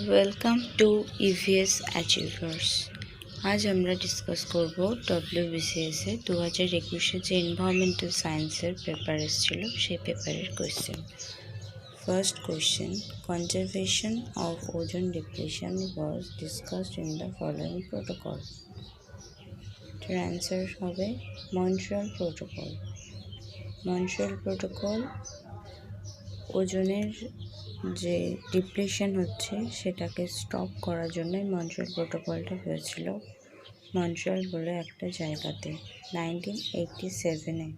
Welcome to EVS achievers. আজ আমরা discuss করব WBCS এ 2021 যে এনভায়রনমেন্টাল সায়েন্সের পেপার এসেছিল সেই পেপারের question. First question, conservation of ozone depletion was discussed in the following protocol. এটার অ্যান্সার হবে মন্ট্রিয়াল প্রোটোকল। মন্ট্রিয়াল প্রোটোকল ওজনের যে ডিপ্লেশন হচ্ছে সেটাকে স্টপ করার জন্যই মন্ট্রিয়াল প্রোটোকলটা হয়েছিল মন্ট্রিয়াল বলে একটা জায়গাতে 1987-এ,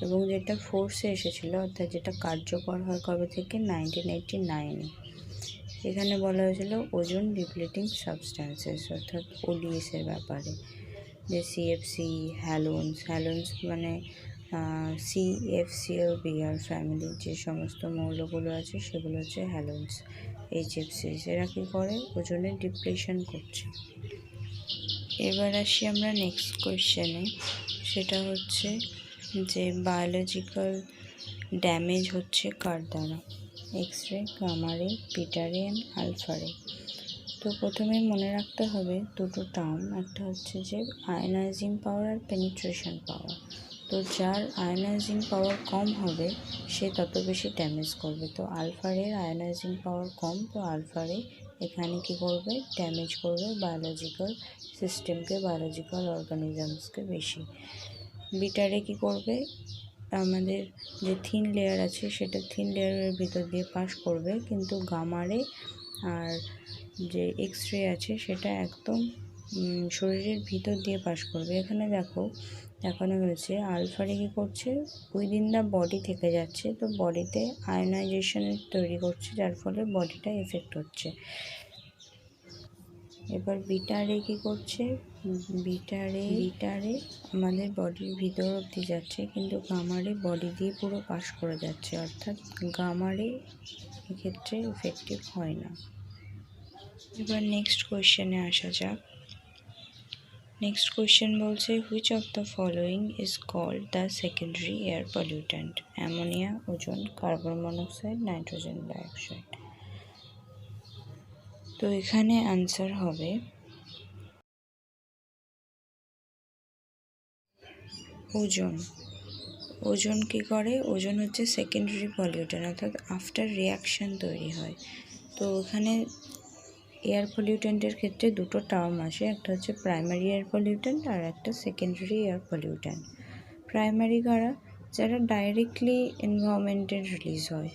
এবং যেটা ফোর্সে এসেছিল অর্থাৎ যেটা কার্যকর হয় কবে থেকে 1989-এ। এখানে বলা হয়েছিল ওজন ডিপ্লেটিং সাবস্ট্যান্সেস অর্থাৎ ওডিএসের ব্যাপারে, যে সিএফসি, হ্যালোনস মানে CFClBr ফ্যামিলির যে সমস্ত মৌলগুলো আছে সেগুলো হচ্ছে হ্যালোনস, HFCs। এরা কী করে? ওজনের ডিপ্লেশন করছে। এবার আসি আমরা নেক্সট কোয়েশ্চেনে। সেটা হচ্ছে যে বায়োলজিক্যাল ড্যামেজ হচ্ছে কার দ্বারা? এক্স রে, গামা রে, বিটা রে অ্যান্ড আলফা রে। তো প্রথমে মনে রাখতে হবে দুটো টার্ম, একটা হচ্ছে যে আয়নাইজিং পাওয়ার আর পেনিট্রেশন পাওয়ার। তো যার আয়নাইজিং পাওয়ার কম হবে সে তত বেশি ড্যামেজ করবে। তো আলফা রের আয়নাইজিং পাওয়ার কম, তো আলফা রে এখানে কী করবে? ড্যামেজ করবে বায়োলজিক্যাল সিস্টেমকে, বায়োলজিক্যাল অর্গানিজমসকে বেশি। বিটা রে কী করবে? আমাদের যে থিন লেয়ার আছে সেটা থিন লেয়ারের ভিতর দিয়ে পাস করবে, কিন্তু গামা রে আর যে এক্স রে আছে সেটা একদম শরীরের ভিতর দিয়ে পাস করবে। এখানে দেখানো হয়েছে আলফা রে কী করছে? উইদিন দ্য বডি থেকে যাচ্ছে, তো বডিতে আয়নাইজেশন তৈরি করছে, যার ফলে বডিটা এফেক্ট হচ্ছে। এবার বিটা রে কী করছে? বিটা রে আমাদের বডির ভিতর অবধি যাচ্ছে, কিন্তু গামা রে বডি দিয়ে পুরো পাস করে যাচ্ছে, অর্থাৎ গামা রে এক্ষেত্রে এফেক্টিভ হয় না। এবার নেক্সট কোয়েশ্চেনে আসা যাক। নেক্সট কোয়েশ্চেন বলছে which of the following is called the secondary air pollutant? Ammonia, ozone, carbon monoxide, nitrogen dioxide. তো এখানে আনসার হবে ওজোন। ওজোন কী করে? ওজোন হচ্ছে সেকেন্ডারি পলিউট্যান্ট, অর্থাৎ আফটার রিয়াকশান তৈরি হয়। তো এখানে এয়ার পলিউট্যান্টের ক্ষেত্রে দুটো টার্ম আসে, একটা হচ্ছে প্রাইমারি এয়ার পলিউট্যান্ট আর একটা সেকেন্ডারি এয়ার পলিউট্যান্ট। প্রাইমারি কারা? যারা ডাইরেক্টলি এনভায়রনমেন্টে রিলিজ হয়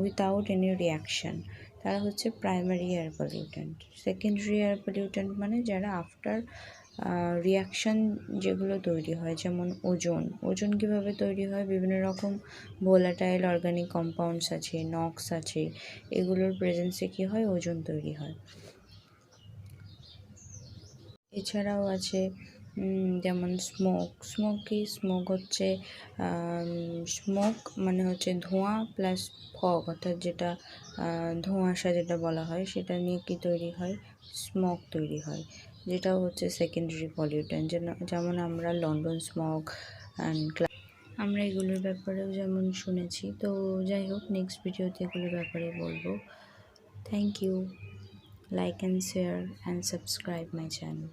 উইথাউট এনি রিয়াকশান, তারা হচ্ছে primary air pollutant. Secondary air pollutant মানে যারা আফটার রিয়াকশান যেগুলো তৈরি হয়, যেমন ওজোন কীভাবে তৈরি হয়? বিভিন্ন রকম ভোলাটাইল অর্গানিক কম্পাউন্ডস আছে, নক্স আছে, এগুলোর প্রেজেন্সে কী হয়? ওজোন তৈরি হয়। এছাড়াও আছে যেমন স্মোক হচ্ছে স্মোক মানে হচ্ছে ধোঁয়া প্লাস ফগ, অর্থাৎ যেটা ধোঁয়াশা যেটা বলা হয় সেটা নিয়ে কি তৈরি হয়? স্মোক তৈরি হয়, যেটাও হচ্ছে সেকেন্ডারি পলিউট্যান্ট। যেমন আমরা লন্ডন স্মগ আমরা এগুলোর ব্যাপারেও যেমন শুনেছি। তো যাই হোক, নেক্সট ভিডিওতে এগুলোর ব্যাপারে বলবো। Thank you. Like and share and subscribe my channel.